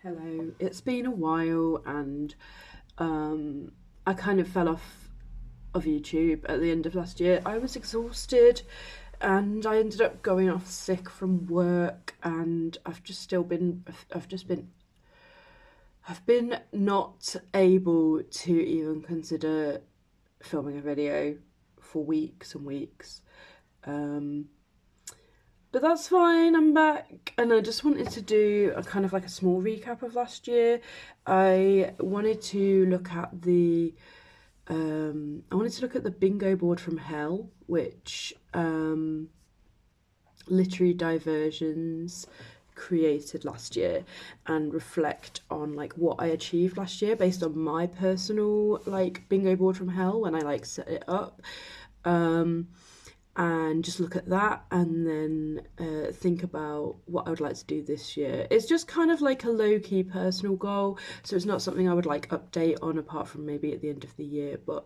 Hello, it's been a while and I kind of fell off of YouTube at the end of last year. I was exhausted and I ended up going off sick from work and I've been not able to even consider filming a video for weeks and weeks. Um, But that's fine, I'm back. And I just wanted to do a kind of like a small recap of last year. I wanted to look at the bingo board from hell, which Literary Diversions created last year, and reflect on like what I achieved last year based on my personal like bingo board from hell when I like set it up. Um and just look at that and then think about what I would like to do this year. It's just kind of like a low-key personal goal, so it's not something I would like update on apart from maybe at the end of the year, but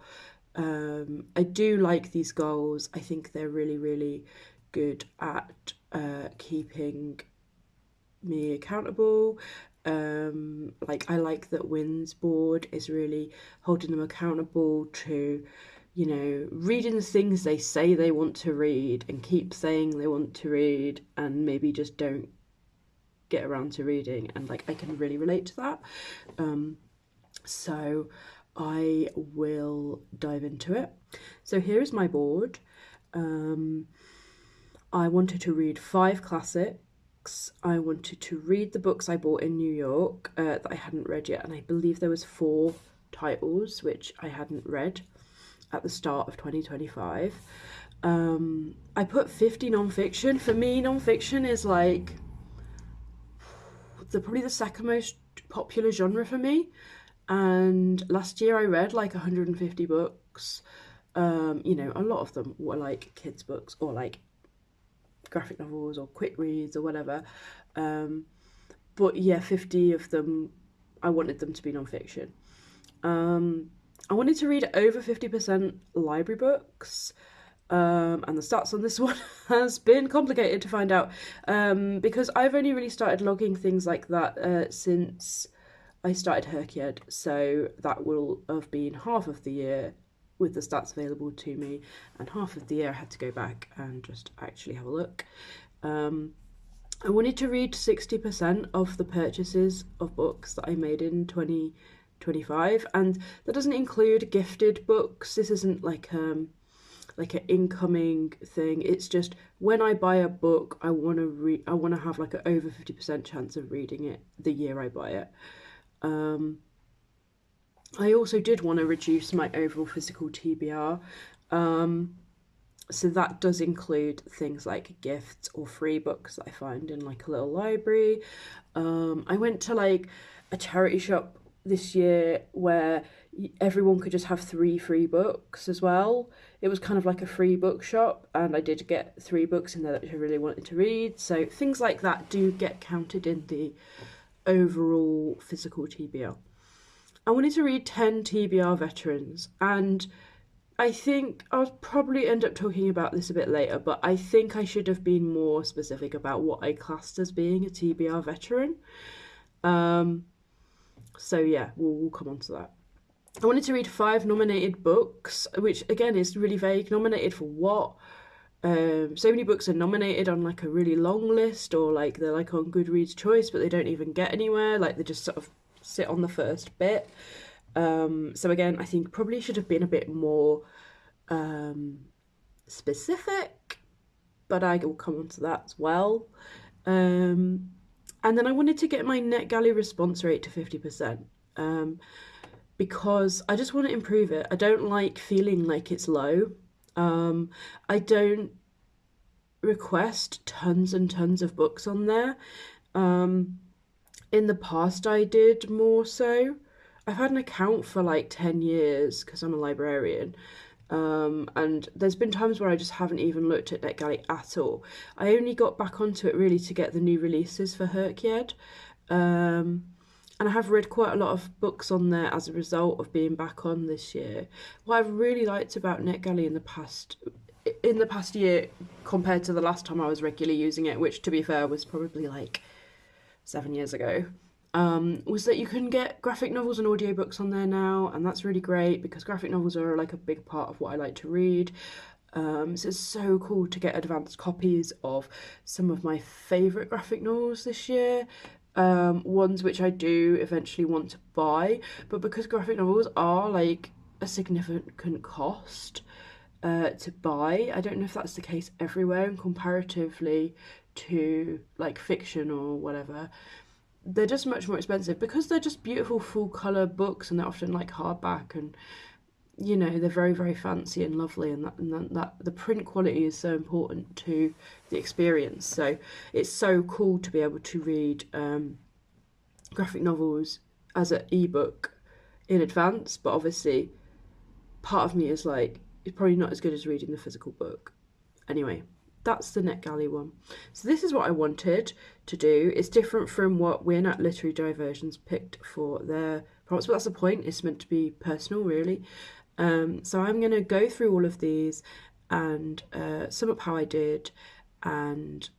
I do like these goals. I think they're really, really good at keeping me accountable. Like I like that Wins board is really holding them accountable to, reading the things they say they want to read and keep saying they want to read and maybe just don't get around to reading. And like I can really relate to that. So I will dive into it. So here is my board. I wanted to read 5 classics. I wanted to read the books I bought in New York that I hadn't read yet, and I believe there was 4 titles which I hadn't read at the start of 2025. I put 50 non-fiction. For me, non-fiction is like probably the second most popular genre for me. And last year I read like 150 books. A lot of them were like kids' books or like graphic novels or quick reads or whatever. But yeah, 50 of them, I wanted them to be non-fiction. I wanted to read over 50% library books. And the stats on this one has been complicated to find out because I've only really started logging things like that since I started Herkiad. So that will have been half of the year with the stats available to me, and half of the year I had to go back and just actually have a look. I wanted to read 60% of the purchases of books that I made in 2025, and that doesn't include gifted books. This isn't like an incoming thing. It's just when I buy a book, I want to have like an over 50% chance of reading it the year I buy it. I also did want to reduce my overall physical TBR. So that does include things like gifts or free books that I find in like a little library. I went to like a charity shop this year where everyone could just have 3 free books as well. It was kind of like a free bookshop, and I did get 3 books in there that I really wanted to read. So things like that do get counted in the overall physical TBR. I wanted to read 10 TBR veterans, and I think I'll probably end up talking about this a bit later, but I think I should have been more specific about what I classed as being a TBR veteran. So yeah, we'll come on to that. I wanted to read 5 nominated books, which again is really vague. Nominated for what? So many books are nominated on like a really long list, or like they're like on Goodreads Choice, but they don't even get anywhere. Like they just sort of sit on the first bit. So again, I think probably should have been a bit more specific, but I will come on to that as well. And then I wanted to get my NetGalley response rate to 50%. Because I just want to improve it. I don't like feeling like it's low. I don't request tons and tons of books on there. In the past, I did more so. I've had an account for like 10 years because I'm a librarian. And there's been times where I just haven't even looked at NetGalley at all. I only got back onto it really to get the new releases for Herkiad. And I have read quite a lot of books on there as a result of being back on this year. What I've really liked about NetGalley in the past year compared to the last time I was regularly using it, which to be fair was probably like 7 years ago, was that you can get graphic novels and audiobooks on there now, and that's really great because graphic novels are like a big part of what I like to read. So it's so cool to get advanced copies of some of my favourite graphic novels this year. Ones which I do eventually want to buy, but because graphic novels are like a significant cost to buy, I don't know if that's the case everywhere, and comparatively to like fiction or whatever, they're just much more expensive because they're just beautiful full colour books, and they're often like hardback, and they're very, very fancy and lovely, and that the print quality is so important to the experience. So it's so cool to be able to read graphic novels as an ebook in advance, but obviously part of me is like, it's probably not as good as reading the physical book. Anyway, that's the NetGalley one. So this is what I wanted to do. It's different from what We're Not Literary Diversions picked for their prompts, but that's the point. It's meant to be personal, really. So I'm going to go through all of these and sum up how I did, and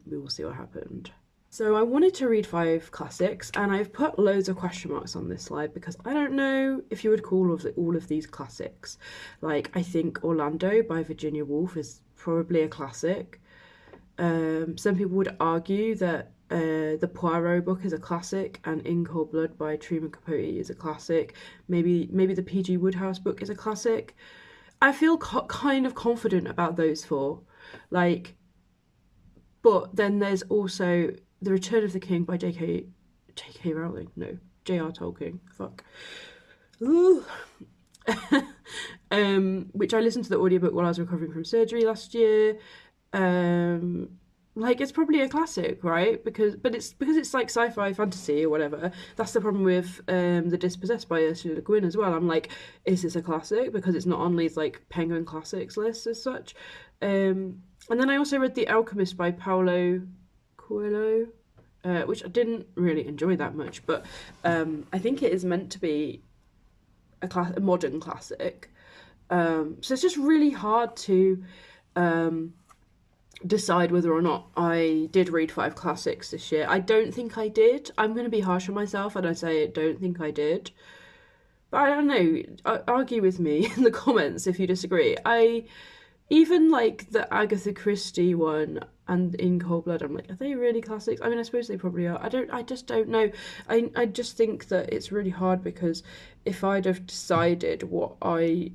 we will see what happened. So I wanted to read 5 classics, and I've put loads of question marks on this slide because I don't know if you would call all of these classics. Like, I think Orlando by Virginia Woolf is probably a classic. Some people would argue that the Poirot book is a classic, and In Cold Blood by Truman Capote is a classic. Maybe the P.G. Wodehouse book is a classic. I feel kind of confident about those 4. Like, but then there's also The Return of the King by J.K. Rowling. No, J.R. Tolkien. Fuck. Which I listened to the audiobook while I was recovering from surgery last year. Like, it's probably a classic, right? Because it's like sci-fi fantasy or whatever. That's the problem with The Dispossessed by Ursula Le Guin as well. I'm like, is this a classic? Because it's not on Lee's like Penguin Classics list as such. And then I also read The Alchemist by Paulo Coelho, which I didn't really enjoy that much, but I think it is meant to be a modern classic. So it's just really hard to decide whether or not I did read 5 classics this year. I don't think I did. I'm going to be harsh on myself and I say I don't think I did. But I don't know. Argue with me in the comments if you disagree. Even like the Agatha Christie one and In Cold Blood, I'm like, are they really classics? I mean, I suppose they probably are. I just don't know. I just think that it's really hard because if I'd have decided what I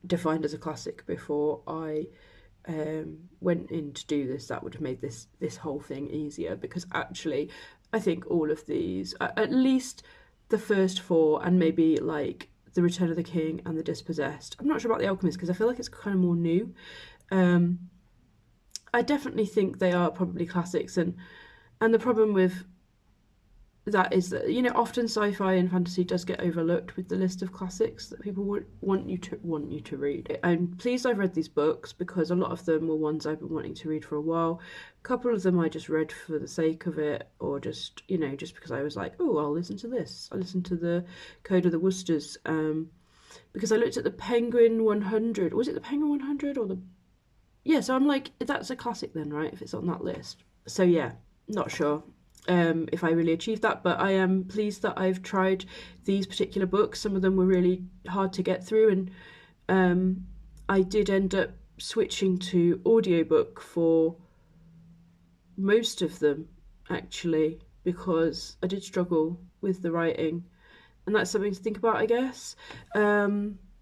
defined as a classic before I went in to do this, that would have made this whole thing easier, because actually I think all of these, at least the first 4 and maybe like The Return of the King and The Dispossessed. I'm not sure about The Alchemist because I feel like it's kind of more new. I definitely think they are probably classics, and the problem with that is that, often sci-fi and fantasy does get overlooked with the list of classics that people would want you to read. I'm pleased I've read these books because a lot of them were ones I've been wanting to read for a while. A couple of them I just read for the sake of it, or just just because I was like, oh, I'll listen to this. I listened to the Code of the Woosters because I looked at the Penguin 100. Was it the Penguin 100 or the... Yeah, so I'm like, that's a classic then, right, if it's on that list. So yeah, not sure if I really achieved that, but I am pleased that I've tried these particular books. Some of them were really hard to get through, and I did end up switching to audiobook for most of them, actually, because I did struggle with the writing, and that's something to think about, I guess.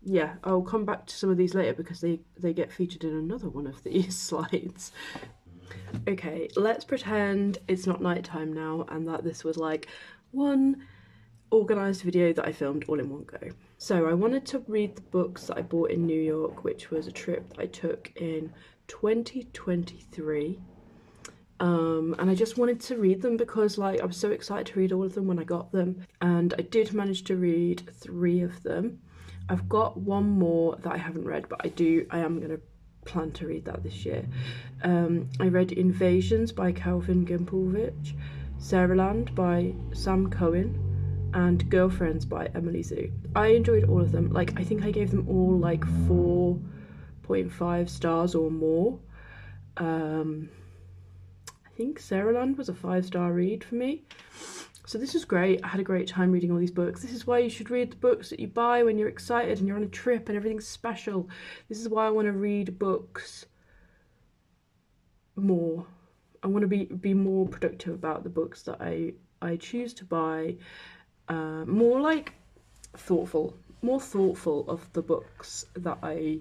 Yeah, I'll come back to some of these later because they get featured in another one of these slides. Okay, let's pretend it's not nighttime now and that this was like one organised video that I filmed all in one go. So I wanted to read the books that I bought in New York, which was a trip that I took in 2023. And I just wanted to read them because like I was so excited to read all of them when I got them, and I did manage to read 3 of them. I've got one more that I haven't read, but I am going to plan to read that this year. I read Invasions by Calvin Gimpovich, Sarahland by Sam Cohen, and Girlfriends by Emily Zhu. I enjoyed all of them. Like, I think I gave them all like 4.5 stars or more. I think Sarahland was a 5-star read for me. So this is great. I had a great time reading all these books. This is why you should read the books that you buy when you're excited and you're on a trip and everything's special. This is why I want to read books more. I want to be more productive about the books that I choose to buy. More like more thoughtful of the books that I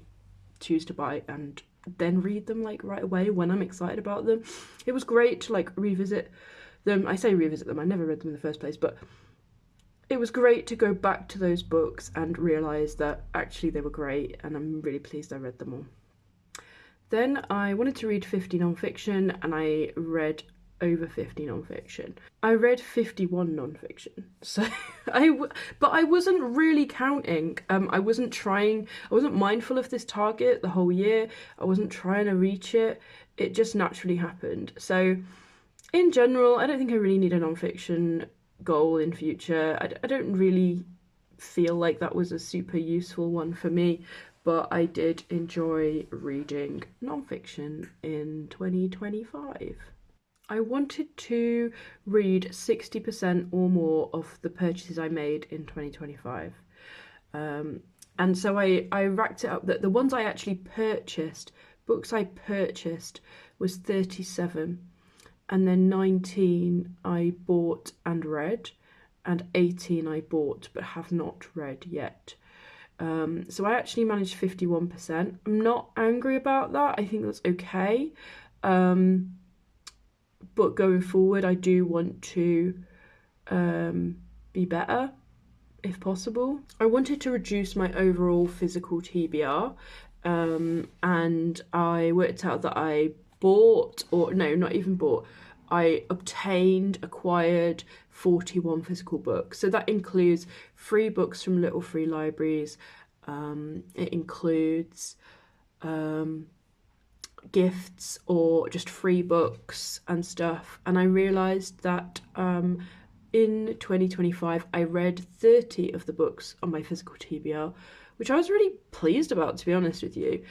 choose to buy and then read them like right away when I'm excited about them. It was great to like revisit them. I say revisit them, I never read them in the first place, but it was great to go back to those books and realise that actually they were great, and I'm really pleased I read them all. Then I wanted to read 50 non-fiction, and I read over 50 non-fiction. I read 51 non-fiction, so but I wasn't really counting. I wasn't mindful of this target the whole year. I wasn't trying to reach it. It just naturally happened. So in general, I don't think I really need a non-fiction goal in future. I don't really feel like that was a super useful one for me, but I did enjoy reading non-fiction in 2025. I wanted to read 60% or more of the purchases I made in 2025. And so I racked it up that the ones I actually purchased, books I purchased, was 37. And then 19 I bought and read, and 18 I bought but have not read yet. So I actually managed 51%. I'm not angry about that. I think that's okay. But going forward, I do want to be better, if possible. I wanted to reduce my overall physical TBR, and I worked out that I bought, or no, not even bought, I acquired 41 physical books. So that includes free books from Little Free Libraries. It includes gifts or just free books and stuff. And I realised that in 2025 I read 30 of the books on my physical TBR, which I was really pleased about, to be honest with you.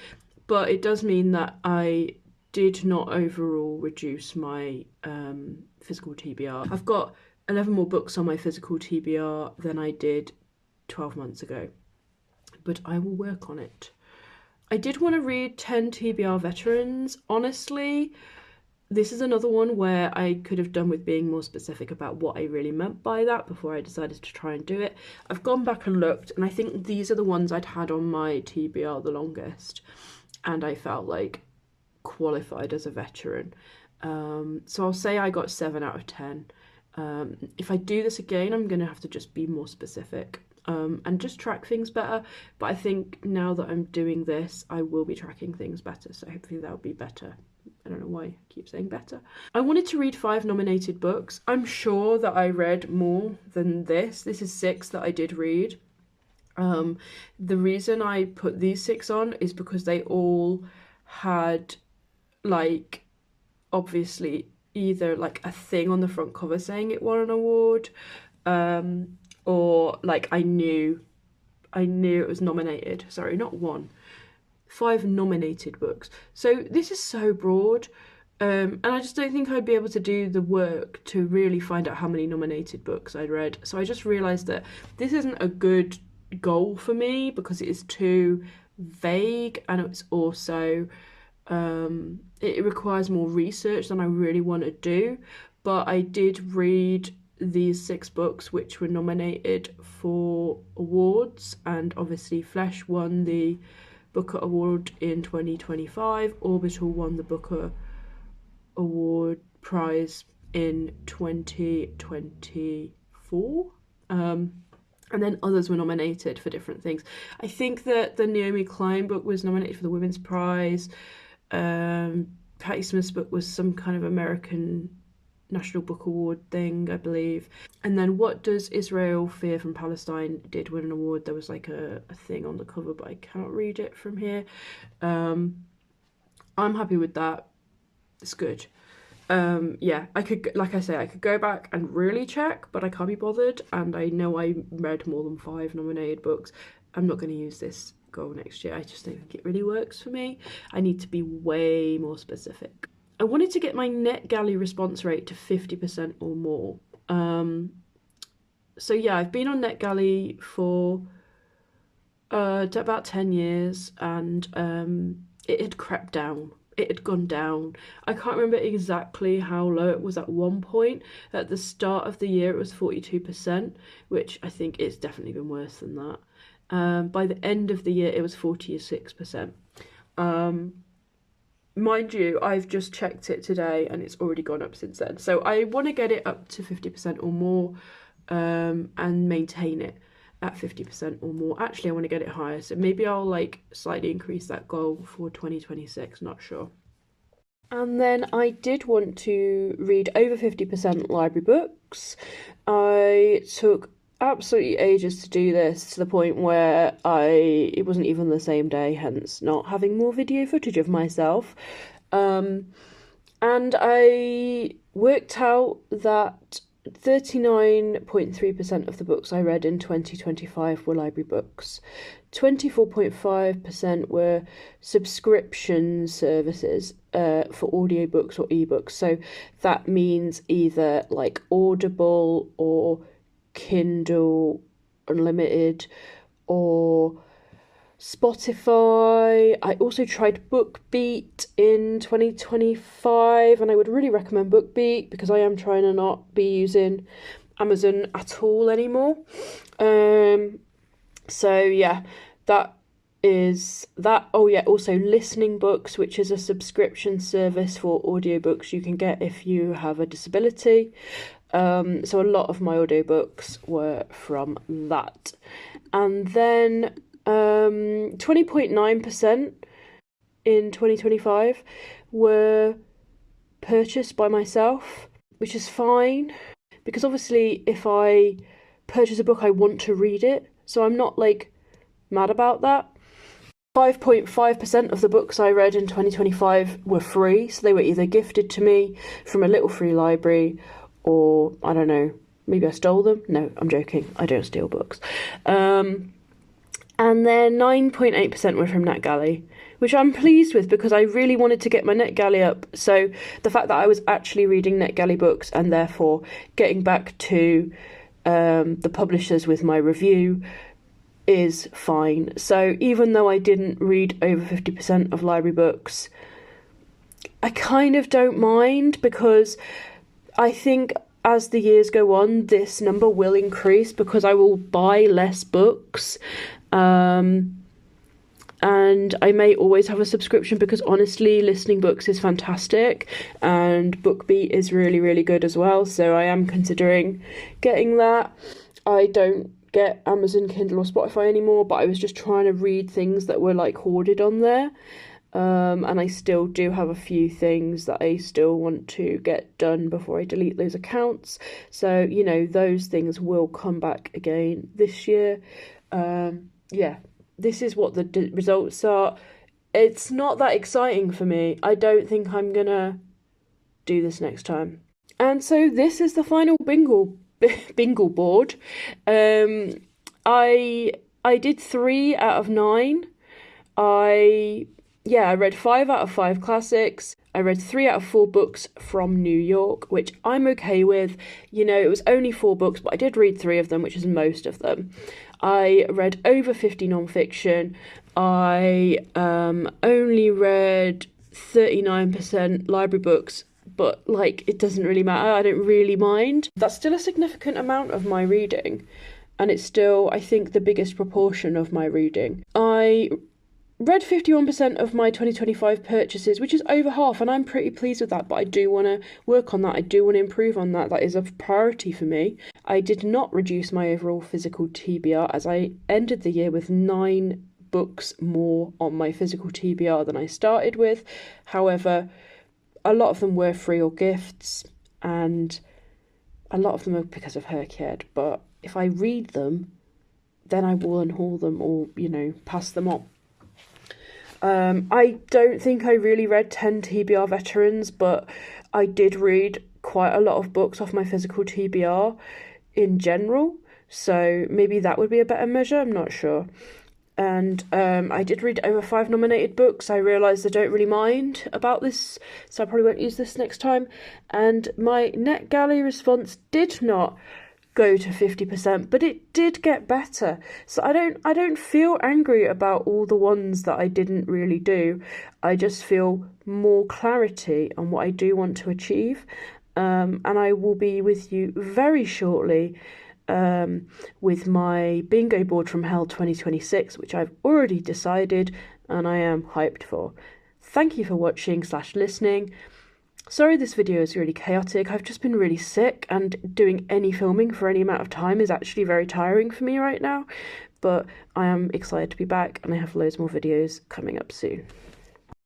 But it does mean that I did not overall reduce my physical TBR. I've got 11 more books on my physical TBR than I did 12 months ago, but I will work on it. I did want to read 10 TBR veterans. Honestly, this is another one where I could have done with being more specific about what I really meant by that before I decided to try and do it. I've gone back and looked, and I think these are the ones I'd had on my TBR the longest, and I felt like qualified as a veteran. So I'll say I got 7 out of 10. If I do this again, I'm going to have to just be more specific and just track things better. But I think now that I'm doing this, I will be tracking things better. So hopefully that'll be better. I don't know why I keep saying better. I wanted to read 5 nominated books. I'm sure that I read more than this. This is 6 that I did read. The reason I put these 6 on is because they all had, like, obviously either like a thing on the front cover saying it won an award, or like I knew it was nominated. Sorry, not won. 5 nominated books. So this is so broad, and I just don't think I'd be able to do the work to really find out how many nominated books I'd read. So I just realised that this isn't a good goal for me because it is too vague, and it's also it requires more research than I really want to do. But I did read these 6 books which were nominated for awards, and obviously Flesh won the Booker Award in 2025, Orbital won the Booker Award prize in 2024, and then others were nominated for different things. I think that the Naomi Klein book was nominated for the Women's Prize. Patti Smith's book was some kind of American National Book Award thing, I believe. And then What Does Israel Fear from Palestine did win an award. There was like a thing on the cover, but I cannot read it from here. I'm happy with that. It's good. Yeah, I could, like I say, I could go back and really check, but I can't be bothered. And I know I read more than 5 nominated books. I'm not going to use this goal next year. I just don't think it really works for me. I need to be way more specific. I wanted to get my NetGalley response rate to 50% or more. So yeah, I've been on NetGalley for about 10 years, and it had crept down. It had gone down. I can't remember exactly how low it was at one point. At the start of the year, it was 42%, which I think it's definitely been worse than that. By the end of the year, it was 46%. Mind you, I've just checked it today and it's already gone up since then. So I want to get it up to 50% or more, and maintain it at 50% or more. Actually, I want to get it higher, so maybe I'll like slightly increase that goal for 2026, not sure. And then I did want to read over 50% library books. I took absolutely ages to do this, to the point where it wasn't even the same day, hence not having more video footage of myself. And I worked out that 39.3% of the books I read in 2025 were library books. 24.5% were subscription services for audiobooks or ebooks. So that means either like Audible or Kindle Unlimited or Spotify. I also tried BookBeat in 2025, and I would really recommend BookBeat because I am trying to not be using Amazon at all anymore. So yeah, that is that. Oh yeah, also Listening Books, which is a subscription service for audiobooks you can get if you have a disability. So a lot of my audiobooks were from that. And then 20.9% in 2025 were purchased by myself, which is fine, because obviously if I purchase a book, I want to read it, so I'm not like mad about that. 5.5% of the books I read in 2025 were free, so they were either gifted to me from a little free library, or I don't know, maybe I stole them. No, I'm joking, I don't steal books. And then 9.8% were from NetGalley, which I'm pleased with because I really wanted to get my NetGalley up. So the fact that I was actually reading NetGalley books and therefore getting back to the publishers with my review is fine. So even though I didn't read over 50% of library books, I kind of don't mind, because I think as the years go on, this number will increase because I will buy less books. And I may always have a subscription, because honestly, Listening Books is fantastic and BookBeat is really, really good as well. So I am considering getting that. I don't get Amazon Kindle or Spotify anymore, but I was just trying to read things that were like hoarded on there. And I still do have a few things that I still want to get done before I delete those accounts. So, you know, those things will come back again this year. Yeah, this is what the results are. It's not that exciting for me. I don't think I'm gonna do this next time. And so this is the final bingo board. I did 3 out of 9. I read 5 out of 5 classics. I read 3 out of 4 books from New York, which I'm okay with. You know, it was only 4 books, but I did read 3 of them, which is most of them. I read over 50 non-fiction. I only read 39% library books, but like, it doesn't really matter. I don't really mind. That's still a significant amount of my reading, and it's still, I think, the biggest proportion of my reading. I read 51% of my 2025 purchases, which is over half, and I'm pretty pleased with that, but I do want to work on that. I do want to improve on that. That is a priority for me. I did not reduce my overall physical TBR, as I ended the year with 9 books more on my physical TBR than I started with. However, a lot of them were free or gifts, and a lot of them are because of Herkiad, but if I read them, then I will unhaul them or, you know, pass them on. I don't think I really read 10 TBR veterans, but I did read quite a lot of books off my physical TBR in general, so maybe that would be a better measure, I'm not sure. And I did read over 5 nominated books. I realised I don't really mind about this, so I probably won't use this next time. And my NetGalley response did not go to 50%, but it did get better. So I don't feel angry about all the ones that I didn't really do. I just feel more clarity on what I do want to achieve. And I will be with you very shortly with my bingo board from Hell 2026, which I've already decided and I am hyped for. Thank you for watching / listening. Sorry this video is really chaotic. I've just been really sick, and doing any filming for any amount of time is actually very tiring for me right now. But I am excited to be back, and I have loads more videos coming up soon.